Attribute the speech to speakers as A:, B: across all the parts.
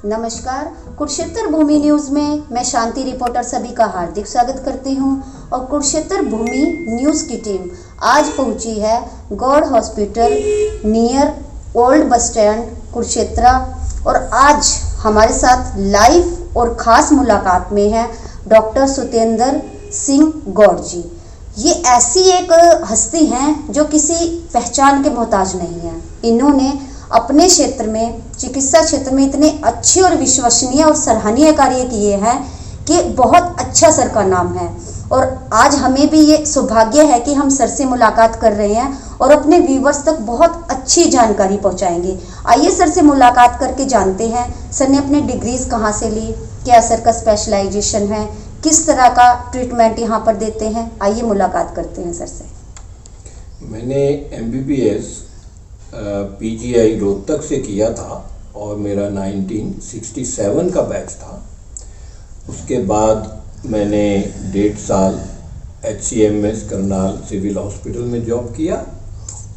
A: नमस्कार। कुरुक्षेत्र भूमि न्यूज़ में मैं शांति रिपोर्टर सभी का हार्दिक स्वागत करती हूं और कुरुक्षेत्र भूमि न्यूज़ की टीम आज पहुंची है Gaur hospital near old bus stand Kurukshetra और आज हमारे साथ लाइव और ख़ास मुलाकात में है डॉक्टर सुतेंद्र सिंह गौड़ जी। ये ऐसी एक हस्ती हैं जो किसी पहचान के मोहताज नहीं है। इन्होंने अपने क्षेत्र में चिकित्सा क्षेत्र में इतने अच्छे और विश्वसनीय और सराहनीय कार्य किए हैं कि बहुत अच्छा सर का नाम है और आज हमें भी ये सौभाग्य है कि हम सर से मुलाकात कर रहे हैं और अपने व्यूवर्स तक बहुत अच्छी जानकारी पहुंचाएंगे। आइए सर से मुलाकात करके जानते हैं सर ने अपने डिग्रीज कहाँ से ली, क्या सर का स्पेशलाइजेशन है, किस तरह का ट्रीटमेंट यहाँ पर देते हैं। आइए मुलाकात करते हैं सर से।
B: मैंने MBBS PGI रोहतक से किया था और मेरा 1967 का बैच था। उसके बाद मैंने 1.5 साल HCMS करनाल सिविल हॉस्पिटल में जॉब किया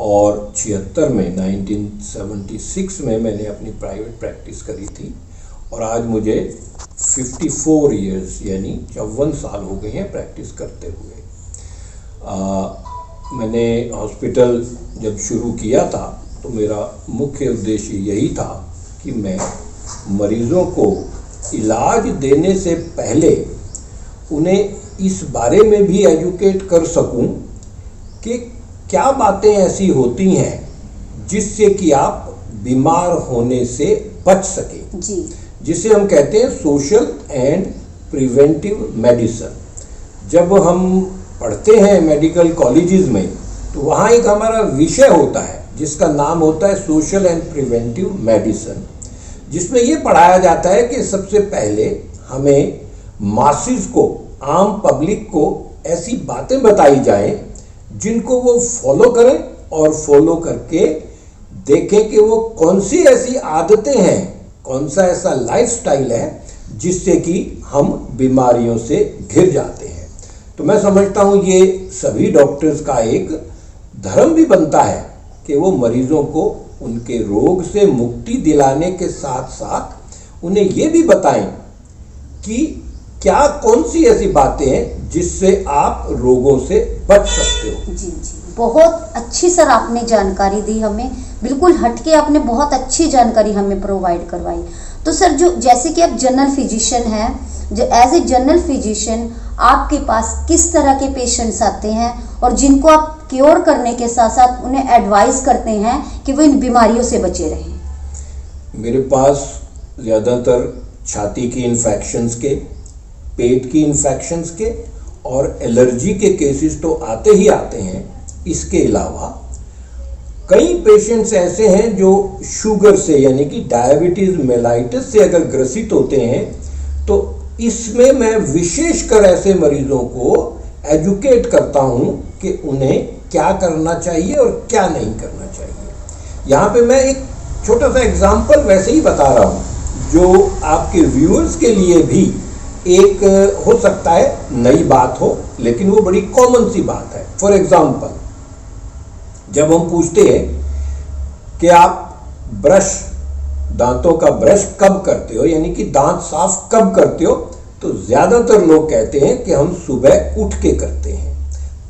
B: और 76 में 1976 में मैंने अपनी प्राइवेट प्रैक्टिस करी थी और आज मुझे 54 इयर्स यानी 54 साल हो गए हैं प्रैक्टिस करते हुए। मैंने हॉस्पिटल जब शुरू किया था तो मेरा मुख्य उद्देश्य यही था कि मैं मरीज़ों को इलाज देने से पहले उन्हें इस बारे में भी एजुकेट कर सकूं कि क्या बातें ऐसी होती हैं जिससे कि आप बीमार होने से बच सकें जी। जिसे हम कहते हैं सोशल एंड प्रिवेंटिव मेडिसिन। जब हम पढ़ते हैं मेडिकल कॉलेजेस में तो वहाँ एक हमारा विषय होता है जिसका नाम होता है सोशल एंड प्रिवेंटिव मेडिसिन, जिसमें ये पढ़ाया जाता है कि सबसे पहले हमें मासिस को, आम पब्लिक को ऐसी बातें बताई जाएं जिनको वो फॉलो करें और फॉलो करके देखें कि वो कौन सी ऐसी आदतें हैं, कौन सा ऐसा लाइफस्टाइल है जिससे कि हम बीमारियों से घिर जाते हैं। तो मैं समझता हूँ ये सभी डॉक्टर्स का एक धर्म भी बनता है कि वो मरीजों को उनके रोग से मुक्ति दिलाने के साथ साथ उन्हें ये भी बताएं कि क्या कौन सी ऐसी बातें हैं जिससे आप रोगों से बच सकते हो।
A: जी जी, बहुत अच्छी सर आपने जानकारी दी हमें, बिल्कुल हटके आपने बहुत अच्छी जानकारी हमें प्रोवाइड करवाई। तो सर जो जैसे कि आप जनरल फिजिशियन हैं, जो एज ए जनरल फिजिशियन आपके पास किस तरह के पेशेंट्स आते हैं और जिनको आप क्योर करने के साथ साथ उन्हें एडवाइस करते हैं कि वो इन बीमारियों से बचे रहें।
B: मेरे पास ज़्यादातर छाती की इन्फेक्शंस के, पेट की इन्फेक्शंस के और एलर्जी के केसेस तो आते ही आते हैं। इसके अलावा कई पेशेंट्स ऐसे हैं जो शुगर से यानी कि डायबिटीज मेलाइटिस से अगर ग्रसित होते हैं तो इसमें मैं विशेषकर ऐसे मरीजों को एजुकेट करता हूं कि उन्हें क्या करना चाहिए और क्या नहीं करना चाहिए। यहाँ पे मैं एक छोटा सा एग्जाम्पल वैसे ही बता रहा हूँ जो आपके व्यूअर्स के लिए भी एक हो सकता है नई बात हो, लेकिन वो बड़ी कॉमन सी बात है। फॉर एग्जाम्पल, जब हम पूछते हैं कि आप ब्रश, दांतों का ब्रश कब करते हो यानी कि दांत साफ कब करते हो, तो ज्यादातर लोग कहते हैं कि हम सुबह उठ के करते हैं।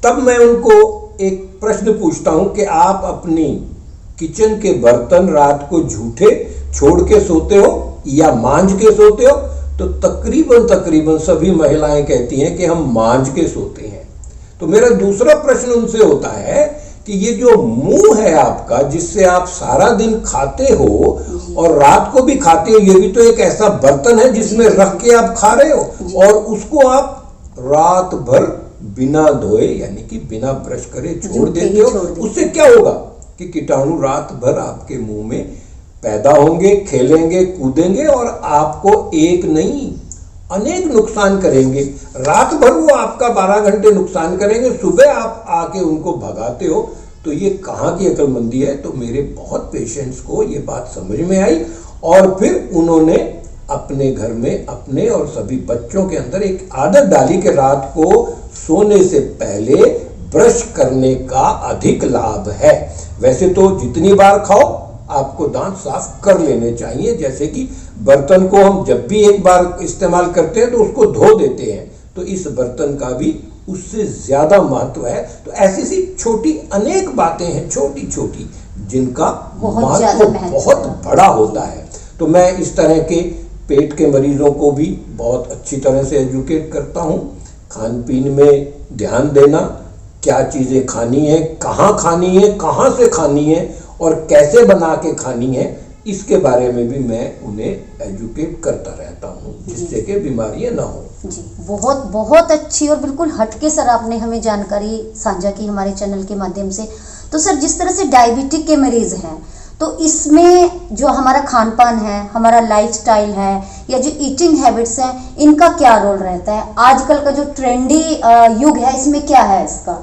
B: तब मैं उनको एक प्रश्न पूछता हूं कि आप अपनी किचन के बर्तन रात को झूठे छोड़ के सोते हो या मांज के सोते हो, तो तकरीबन सभी महिलाएं कहती हैं कि हम मांज के सोते हैं। तो मेरा दूसरा प्रश्न उनसे होता है कि ये जो मुंह है आपका जिससे आप सारा दिन खाते हो और रात को भी खाते हो, ये भी तो एक ऐसा बर्तन है जिसमें रख के आप खा रहे हो और उसको आप रात भर बिना धोए यानी कि बिना ब्रश करे छोड़ देते हो। उससे क्या होगा कि कीटाणु रात भर आपके मुंह में पैदा होंगे, खेलेंगे, कूदेंगे और आपको एक नहीं अनेक नुकसान करेंगे। रात भर वो आपका 12 घंटे नुकसान करेंगे, सुबह आप आके उनको भगाते हो। तो ये कहाँ की अक्लमंदी है। तो मेरे बहुत पेशेंट्स को ये बात समझ में आई और फिर उन्होंने अपने घर में अपने और सभी बच्चों के अंदर एक आदत डाली कि रात को सोने से पहले ब्रश करने का अधिक लाभ है। वैसे तो जितनी बार खाओ आपको दांत साफ कर लेने चाहिए। जैसे कि बर्तन को हम जब भी एक बार इस्तेमाल करते हैं तो उसको धो देते हैं, तो इस बर्तन का भी उससे ज्यादा महत्व है। तो ऐसी सी छोटी अनेक बातें हैं, छोटी छोटी, जिनका महत्व बहुत बड़ा होता है। तो मैं इस तरह के पेट के मरीजों को भी बहुत अच्छी तरह से एजुकेट करता हूँ। खान पीन में ध्यान देना, क्या चीज़ें खानी है, कहाँ से खानी है और कैसे बना के खानी है, इसके बारे में भी मैं उन्हें एजुकेट करता रहता हूँ, जिससे कि बीमारियाँ ना हो।
A: जी, बहुत बहुत अच्छी और बिल्कुल हटके सर आपने हमें जानकारी साझा की हमारे चैनल के माध्यम से। तो सर, जिस तरह से डायबिटिक के मरीज हैं, तो इसमें जो हमारा खान पान है, हमारा लाइफस्टाइल है, या जो ईटिंग हैबिट्स हैं, इनका क्या रोल रहता है? आजकल का जो ट्रेंडी युग है, इसमें क्या है इसका?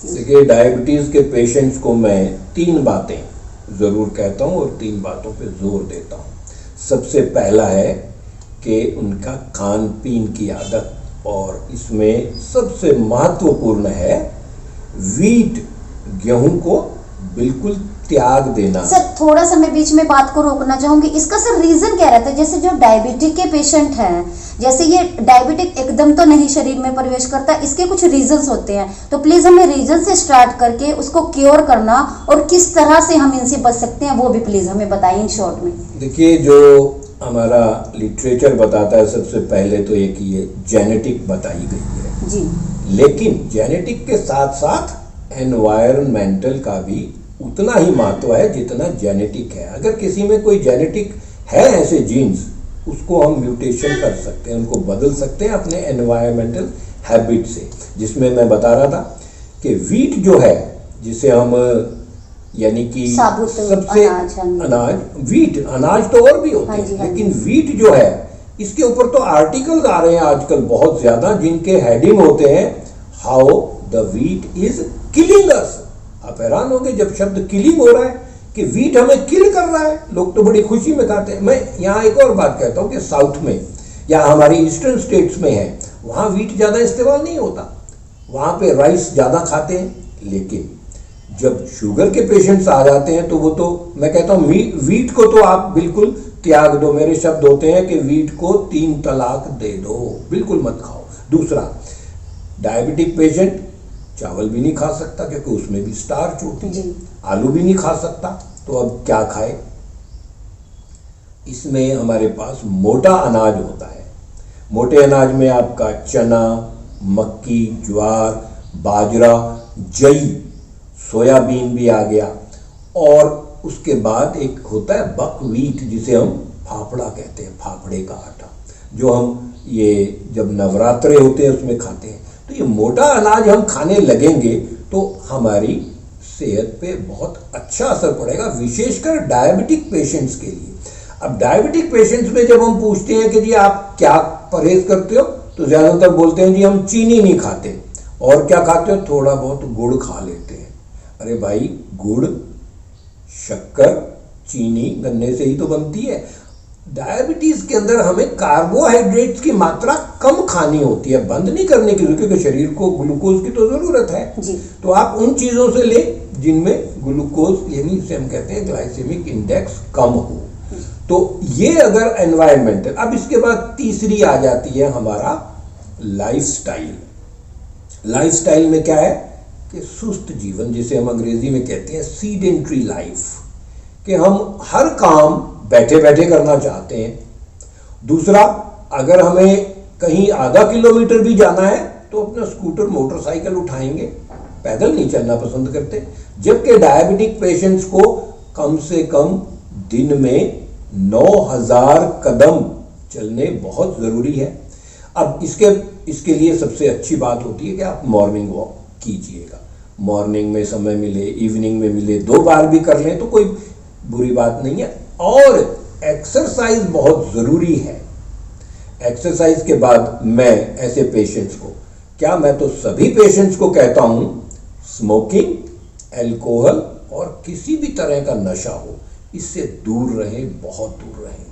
B: देखिए, डायबिटीज के पेशेंट्स को मैं 3 बातें जरूर कहता हूँ और 3 बातों पे जोर देता हूँ। सबसे पहला है कि उनका खान पीन की आदत, और इसमें सबसे महत्वपूर्ण है वीट, गेहूं को बिल्कुल त्याग देना।
A: सर, थोड़ा सा मैं बीच में बात को रोकना चाहूंगी। इसका सर रीजन क्या रहता है? जैसे जो डायबिटिक के पेशेंट हैं, जैसे ये डायबिटिक एकदम तो नहीं शरीर में प्रवेश करता, इसके कुछ रीजंस होते हैं, तो प्लीज हमें रीजन से स्टार्ट करके उसको क्योर करना और किस तरह से हम इनसे बच सकते हैं, वो भी प्लीज हमें बताइए इन शॉर्ट में।
B: देखिए, जो हमारा लिटरेचर बताता है, सबसे पहले तो एक ये जेनेटिक बताई गई है
A: जी,
B: लेकिन जेनेटिक के साथ साथ एनवायरमेंटल का भी उतना ही महत्व है जितना जेनेटिक है। अगर किसी में कोई जेनेटिक है ऐसे जीन्स, उसको हम म्यूटेशन कर सकते हैं, उनको बदल सकते हैं अपने एनवायरमेंटल हैबिट से। जिसमें मैं बता रहा था कि वीट जो है, जिसे हम यानी कि सबसे अनाज, वीट अनाज तो और भी होते हैं, लेकिन वीट जो है, इसके ऊपर तो आर्टिकल्स आ रहे हैं आजकल बहुत ज्यादा, जिनके हेडिंग होते हैं how the wheat is killing us. आप हैरान होंगे जब शब्द किलिंग हो रहा है कि वीट हमें किल कर रहा है, लोग तो बड़ी खुशी में खाते हैं। मैं यहाँ एक और बात कहता हूँ कि साउथ में या हमारी ईस्टर्न स्टेट्स में है, वहाँ वीट ज़्यादा इस्तेमाल नहीं होता, वहाँ पे राइस ज़्यादा खाते हैं। लेकिन जब शुगर के पेशेंट्स आ जाते हैं तो वो तो मैं कहता हूँ वीट को तो आप बिल्कुल त्याग दो। मेरे शब्द होते हैं कि वीट को 3 तलाक दे दो, बिल्कुल मत खाओ। दूसरा, डायबिटिक पेशेंट चावल भी नहीं खा सकता क्योंकि उसमें भी स्टार्च होती है, आलू भी नहीं खा सकता, तो अब क्या खाए? इसमें हमारे पास मोटा अनाज होता है। मोटे अनाज में आपका चना, मक्की, ज्वार, बाजरा, जई, सोयाबीन भी आ गया, और उसके बाद एक होता है बकव्हीट, जिसे हम फाफड़ा कहते हैं, फाफड़े का आटा, जो हम ये जब नवरात्रे होते हैं उसमें खाते हैं। तो ये मोटा अनाज हम खाने लगेंगे तो हमारी सेहत पे बहुत अच्छा असर पड़ेगा, विशेषकर डायबिटिक पेशेंट्स के लिए। अब डायबिटिक पेशेंट्स में जब हम पूछते हैं कि जी आप क्या परहेज करते हो, तो ज्यादातर बोलते हैं जी हम चीनी नहीं खाते। और क्या खाते हो? थोड़ा बहुत गुड़ खा लेते हैं। अरे भाई, गुड़, शक्कर, चीनी गन्ने से ही तो बनती है। डायबिटीज के अंदर हमें कार्बोहाइड्रेट्स की मात्रा कम खानी होती है, बंद नहीं करने की, क्योंकि शरीर को ग्लूकोज की तो जरूरत है जी। तो आप उन चीजों से ले जिनमें ग्लूकोज यानी इसे हम कहते हैं ग्लाइसेमिक इंडेक्स कम हो। तो ये अगर एनवायरमेंटल। अब इसके बाद तीसरी आ जाती है हमारा लाइफस्टाइल। लाइफस्टाइल में क्या है कि सुस्त जीवन, जिसे हम अंग्रेजी में कहते हैं सीडेंट्री लाइफ, कि हम हर काम बैठे बैठे करना चाहते हैं। दूसरा, अगर हमें कहीं आधा किलोमीटर भी जाना है तो अपना स्कूटर, मोटरसाइकिल उठाएंगे, पैदल नहीं चलना पसंद करते। जबकि डायबिटिक पेशेंट्स को कम से कम दिन में 9000 कदम चलने बहुत ज़रूरी है। अब इसके लिए सबसे अच्छी बात होती है कि आप मॉर्निंग वॉक कीजिएगा। मॉर्निंग में समय मिले, इवनिंग में मिले, 2 बार भी कर लें तो कोई बुरी बात नहीं है। और एक्सरसाइज बहुत ज़रूरी है। एक्सरसाइज के बाद मैं ऐसे पेशेंट्स को, क्या मैं तो सभी पेशेंट्स को कहता हूं, स्मोकिंग, अल्कोहल और किसी भी तरह का नशा हो, इससे दूर रहें, बहुत दूर रहें।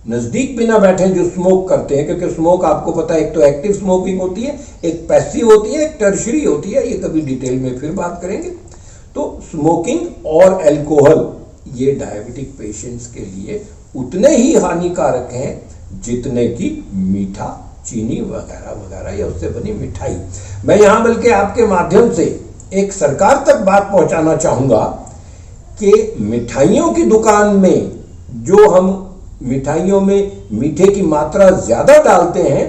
B: नज़दीक भी ना बैठें जो स्मोक करते हैं, क्योंकि स्मोक आपको पता है, एक तो एक्टिव स्मोकिंग होती है, एक पैसिव होती है, एक टर्शरी होती है। ये कभी डिटेल में फिर बात करेंगे। तो स्मोकिंग और अल्कोहल ये डायबिटिक पेशेंट्स के लिए उतने ही हानिकारक हैं जितने कि मीठा, चीनी वगैरह वगैरह या उससे बनी मिठाई। मैं यहाँ बल्कि आपके माध्यम से एक सरकार तक बात पहुंचाना चाहूँगा कि मिठाइयों की दुकान में जो हम मिठाइयों में मीठे की मात्रा ज़्यादा डालते हैं,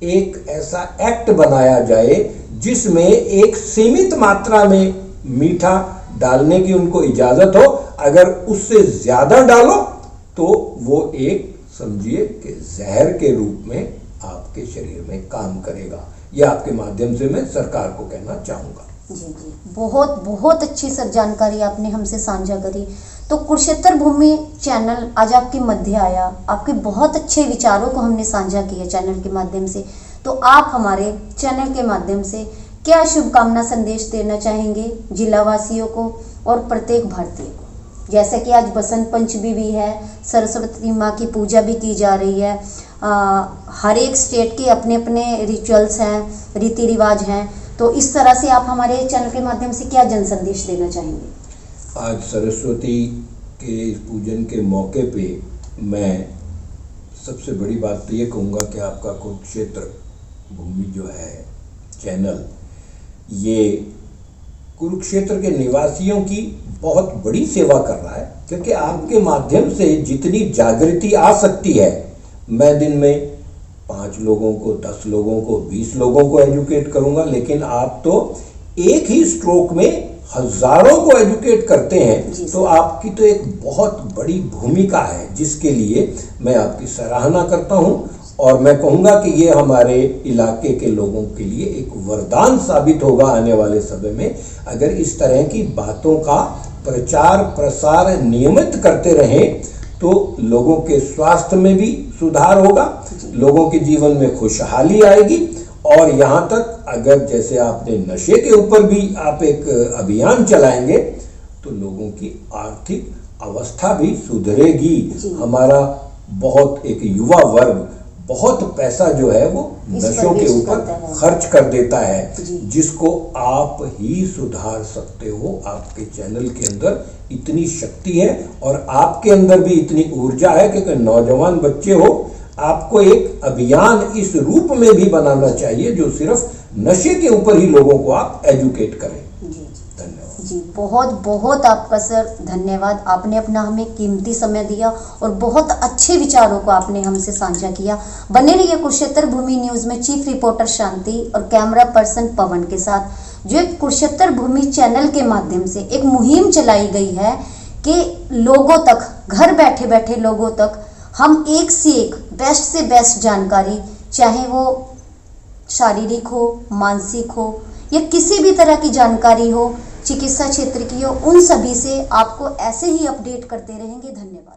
B: एक ऐसा एक्ट बनाया जाए जिसमें एक सीमित मात्रा में मीठा डालने की उनको इजाज़त हो। अगर उससे ज़्यादा डालो तो वो एक समझिए कि जहर के रूप में आपके शरीर में काम करेगा। यह आपके माध्यम से मैं सरकार को कहना चाहूँगा।
A: जी, बहुत बहुत अच्छी सर जानकारी आपने हमसे साझा करी। तो कुरुक्षेत्र भूमि चैनल आज आपके मध्य आया, आपके बहुत अच्छे विचारों को हमने साझा किया चैनल के माध्यम से। तो आप हमारे चैनल के माध्यम से क्या शुभकामना संदेश देना चाहेंगे जिलावासियों को और प्रत्येक भारतीय को? जैसे कि आज बसंत पंचमी भी है, सरस्वती माँ की पूजा भी की जा रही है, हर एक स्टेट के अपने अपने रिचुअल्स हैं, रीति रिवाज हैं। तो इस तरह से आप हमारे चैनल के माध्यम से क्या जन संदेश देना चाहेंगे?
B: आज सरस्वती के इस पूजन के मौके पे मैं सबसे बड़ी बात तो ये कहूँगा कि आपका कुरुक्षेत्र भूमि जो है चैनल, ये कुरुक्षेत्र के निवासियों की बहुत बड़ी सेवा कर रहा है, क्योंकि आपके माध्यम से जितनी जागृति आ सकती है, मैं दिन में 5 लोगों को, 10 लोगों को, 20 लोगों को एजुकेट करूंगा, लेकिन आप तो एक ही स्ट्रोक में हजारों को एजुकेट करते हैं। तो आपकी तो एक बहुत बड़ी भूमिका है, जिसके लिए मैं आपकी सराहना करता हूं। और मैं कहूँगा कि ये हमारे इलाके के लोगों के लिए एक वरदान साबित होगा आने वाले समय में, अगर इस तरह की बातों का प्रचार प्रसार नियमित करते रहें तो लोगों के स्वास्थ्य में भी सुधार होगा, लोगों के जीवन में खुशहाली आएगी। और यहाँ तक अगर जैसे आपने नशे के ऊपर भी आप एक अभियान चलाएंगे तो लोगों की आर्थिक अवस्था भी सुधरेगी। हमारा बहुत एक युवा वर्ग बहुत पैसा जो है वो नशों के ऊपर खर्च कर देता है, जिसको आप ही सुधार सकते हो। आपके चैनल के अंदर इतनी शक्ति है और आपके अंदर भी इतनी ऊर्जा है कि नौजवान बच्चे हो, आपको एक अभियान इस रूप में भी बनाना चाहिए जो सिर्फ नशे के ऊपर ही लोगों को आप एजुकेट करें। धन्यवाद
A: जी, बहुत बहुत आपका सर धन्यवाद। आपने अपना हमें कीमती समय दिया और बहुत अच्छे विचारों को आपने हमसे साझा किया। बने रहिए कुरुक्षेत्र भूमि न्यूज़ में चीफ रिपोर्टर शांति और कैमरा पर्सन पवन के साथ, जो एक कुरुक्षेत्र भूमि चैनल के माध्यम से एक मुहिम चलाई गई है कि लोगों तक, घर बैठे बैठे लोगों तक हम एक से एक बेस्ट से बेस्ट जानकारी, चाहे वो शारीरिक हो, मानसिक हो या किसी भी तरह की जानकारी हो, चिकित्सा क्षेत्र की हो, उन सभी से आपको ऐसे ही अपडेट करते रहेंगे। धन्यवाद।